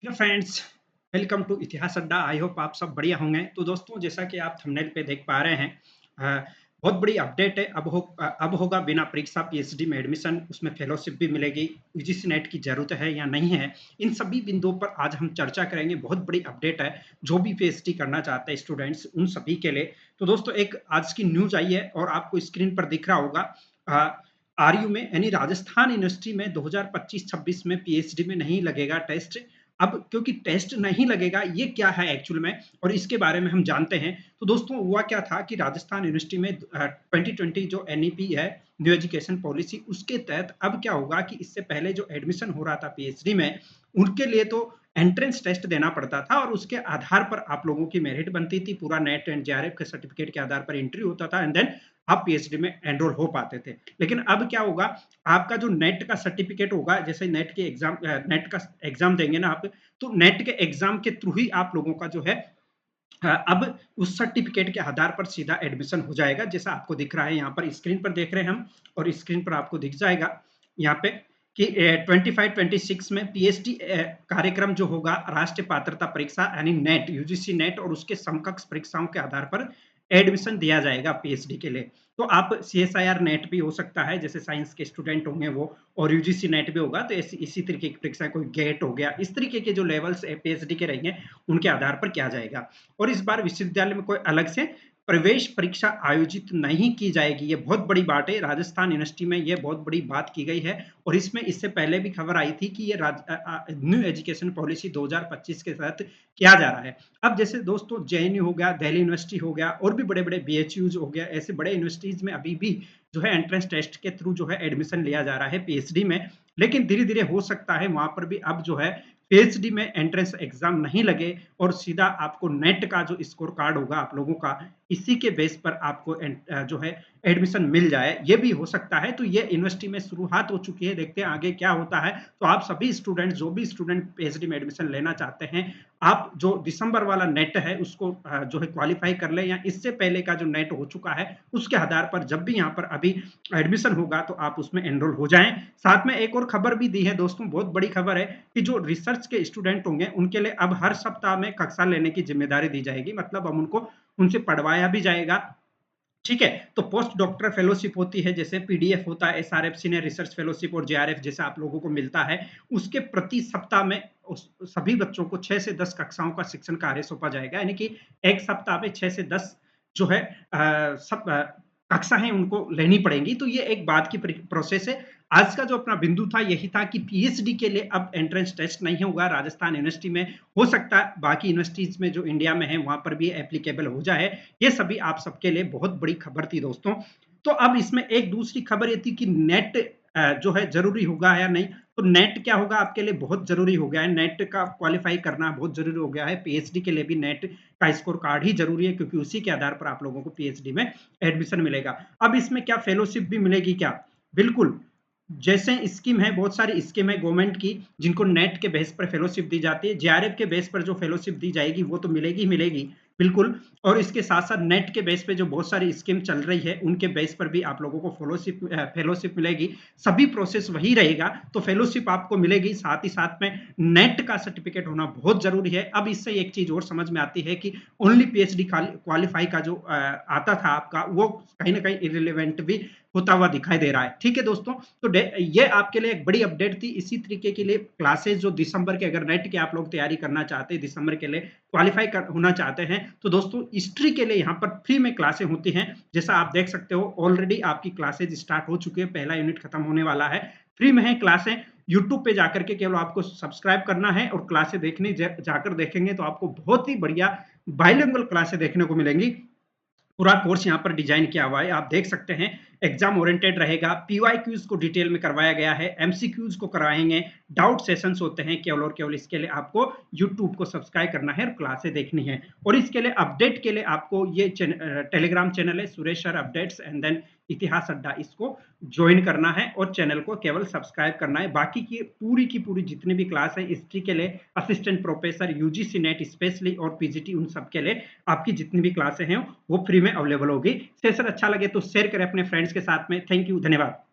Hello friends, welcome to इतिहास अड्डा। I hope आप सब बढ़िया होंगे। तो दोस्तों, जैसा कि आप थंबनेल पे देख पा रहे हैं, बहुत बड़ी अपडेट है। अब होगा बिना परीक्षा पीएचडी में एडमिशन, उसमें फेलोशिप भी मिलेगी। यूजीसी नेट की ज़रूरत है या नहीं है, इन सभी बिंदुओं पर आज हम चर्चा करेंगे। बहुत बड़ी अपडेट है जो भी पीएचडी करना चाहते हैं स्टूडेंट्स, उन सभी के लिए। तो दोस्तों, एक आज की न्यूज़ आई है और आपको स्क्रीन पर दिख रहा होगा। आरयू में यानी राजस्थान यूनिवर्सिटी में 2025-26 में पीएचडी में नहीं लगेगा टेस्ट। अब क्योंकि टेस्ट नहीं लगेगा, ये क्या है एक्चुअल में, और इसके बारे में हम जानते हैं। तो दोस्तों, हुआ क्या था कि राजस्थान यूनिवर्सिटी में 2020 जो एनईपी है, न्यू एजुकेशन पॉलिसी, उसके तहत अब क्या होगा कि इससे पहले जो एडमिशन हो रहा था पीएचडी में, उनके लिए तो एंट्रेंस टेस्ट देना पड़ता था और उसके आधार पर आप लोगों की मेरिट बनती थी। पूरा नेट एंड जेआरएफ के सर्टिफिकेट के आधार पर एंट्री होता था एंड देन आप पीएचडी में एनरोल हो पाते थे। लेकिन अब क्या होगा, आपका जो नेट का सर्टिफिकेट होगा, जैसे नेट का एग्जाम देंगे ना आप, तो नेट के एग्जाम के थ्रू ही आप लोगों का जो है अब उस सर्टिफिकेट के आधार पर सीधा एडमिशन हो जाएगा। जैसा आपको दिख रहा है यहाँ पर, स्क्रीन पर देख रहे हैं हम, और स्क्रीन पर आपको दिख जाएगा यहाँ पे कि 25-26 में पीएचडी कार्यक्रम जो होगा, राष्ट्रीय पात्रता परीक्षा यानी नेट, यूजीसी नेट और उसके समकक्ष परीक्षाओं के आधार पर एडमिशन दिया जाएगा पीएचडी के लिए। तो आप सीएसआईआर नेट भी हो सकता है, जैसे साइंस के स्टूडेंट होंगे वो, और यूजीसी नेट भी होगा। तो इसी तरीके की परीक्षा, कोई गेट हो गया, इस तरीके के जो लेवल्स पीएचडी के रहेंगे, उनके आधार पर किया जाएगा। और इस बार विश्वविद्यालय में कोई अलग से प्रवेश परीक्षा आयोजित नहीं की जाएगी। ये बहुत बड़ी बात है। राजस्थान यूनिवर्सिटी में ये बहुत बड़ी बात की गई है। और इसमें इससे पहले भी खबर आई थी कि ये न्यू एजुकेशन पॉलिसी 2025 के तहत किया जा रहा है। अब जैसे दोस्तों, जेएनयू हो गया, दिल्ली यूनिवर्सिटी हो गया, और भी बड़े बड़े बीएचयूज हो गया, ऐसे बड़े यूनिवर्सिटीज में अभी भी जो है एंट्रेंस टेस्ट के थ्रू जो है एडमिशन लिया जा रहा है पीएचडी में। लेकिन धीरे धीरे हो सकता है वहां पर भी अब जो है पीएचडी में एंट्रेंस एग्जाम नहीं लगे और सीधा आपको नेट का जो स्कोर कार्ड होगा आप लोगों का, इसी के बेस पर आपको जो है एडमिशन मिल जाए। ये भी हो सकता है। तो ये यूनिवर्सिटी में शुरुआत हो चुकी है, देखते हैं आगे क्या होता है। तो आप सभी स्टूडेंट, जो भी स्टूडेंट पीएचडी में एडमिशन लेना चाहते हैं, आप जो दिसंबर वाला नेट है उसको जो है क्वालिफाई कर ले, या इससे पहले का जो नेट हो चुका है उसके आधार पर जब भी यहाँ पर अभी एडमिशन होगा तो आप उसमें एनरोल हो जाएं। साथ में एक और खबर भी दी है दोस्तों, बहुत बड़ी खबर है कि जो रिसर्च के स्टूडेंट होंगे उनके लिए अब हर सप्ताह में कक्षा लेने की जिम्मेदारी दी जाएगी। मतलब अब उनको उनसे पढ़वाया भी जाएगा। ठीक है। तो पोस्ट डॉक्टर फेलोशिप होती है, जैसे पीडीएफ होता है, एसआरएफ सीनियर रिसर्च फेलोशिप और जेआरएफ जैसा आप लोगों को मिलता है, उसके प्रति सप्ताह में सभी बच्चों को 6 से 10 कक्षाओं का शिक्षण कार्य सौंपा जाएगा। यानी कि एक सप्ताह में 6 से 10 जो है सब कक्षाएं उनको लेनी पड़ेंगी। तो ये एक बात की प्रोसेस है। आज का जो अपना बिंदु था यही था कि पीएचडी के लिए अब एंट्रेंस टेस्ट नहीं होगा राजस्थान यूनिवर्सिटी में। हो सकता है बाकी यूनिवर्सिटीज में जो इंडिया में है वहां पर भी एप्लीकेबल हो जाए। ये सभी आप सबके लिए बहुत बड़ी खबर थी दोस्तों। तो अब इसमें एक दूसरी खबर ये थी कि नेट जो है जरूरी होगा या नहीं। तो नेट क्या होगा आपके लिए, बहुत जरूरी हो गया है। नेट का क्वालिफाई करना बहुत जरूरी हो गया है। पीएचडी के लिए भी नेट का स्कोर कार्ड ही जरूरी है, क्योंकि उसी के आधार पर आप लोगों को पीएचडी में एडमिशन मिलेगा। अब इसमें क्या फेलोशिप भी मिलेगी क्या? बिल्कुल। जैसे स्कीम है, बहुत सारी स्कीम है गवर्नमेंट की, जिनको नेट के बेस पर फेलोशिप दी जाती है। जेआरएफ के बेस पर जो फेलोशिप दी जाएगी वो तो मिलेगी ही मिलेगी, बिल्कुल। और इसके साथ साथ नेट के बेस पे जो बहुत सारी स्कीम चल रही है, उनके बेस पर भी आप लोगों को फेलोशिप मिलेगी। सभी प्रोसेस वही रहेगा। तो फेलोशिप आपको मिलेगी, साथ ही साथ में नेट का सर्टिफिकेट होना बहुत जरूरी है। अब इससे एक चीज और समझ में आती है कि ओनली पीएचडी क्वालिफाई का जो आता था आपका, वो कहीं ना कहीं इरिलेवेंट भी होता हुआ दिखाई दे रहा है। ठीक है दोस्तों। तो ये आपके लिए एक बड़ी अपडेट थी। इसी तरीके के लिए क्लासेस जो दिसंबर के, अगर नेट के आप लोग तैयारी करना चाहते हैं, दिसंबर के लिए क्वालिफाई होना चाहते हैं, तो दोस्तों हिस्ट्री के लिए यहाँ पर फ्री में क्लासें होती हैं। जैसा आप देख सकते हो, ऑलरेडी आपकी क्लासेज स्टार्ट हो चुकी है, पहला यूनिट खत्म होने वाला है। फ्री में है क्लासें। यूट्यूब पे जाकर के केवल आपको सब्सक्राइब करना है और क्लासें देखने जाकर देखेंगे तो आपको बहुत ही बढ़िया बाइलिंगुअल क्लासें देखने को मिलेंगी। पूरा कोर्स यहाँ पर डिजाइन किया हुआ है, आप देख सकते हैं। एग्जाम ओरिएंटेड रहेगा। पीवाईक्यूज को डिटेल में करवाया गया है, एमसीक्यूज को कराएंगे, डाउट सेशंस होते हैं केवल और केवल। इसके लिए आपको यूट्यूब को सब्सक्राइब करना है और क्लासें देखनी है। और इसके लिए अपडेट के लिए आपको ये टेलीग्राम चैनल है, Suresh sir updates and then Itihas Adda, इसको ज्वाइन करना है और चैनल को केवल सब्सक्राइब करना है। बाकी की पूरी जितनी भी क्लास है हिस्ट्री के लिए, assistant professor, UGC net specially और पीजीटी, उन सब के लिए आपकी जितनी भी क्लासें हैं वो फ्री में अवेलेबल होगी। सेशन अच्छा लगे तो शेयर करें अपने फ्रेंड्स के साथ में। थैंक यू, धन्यवाद।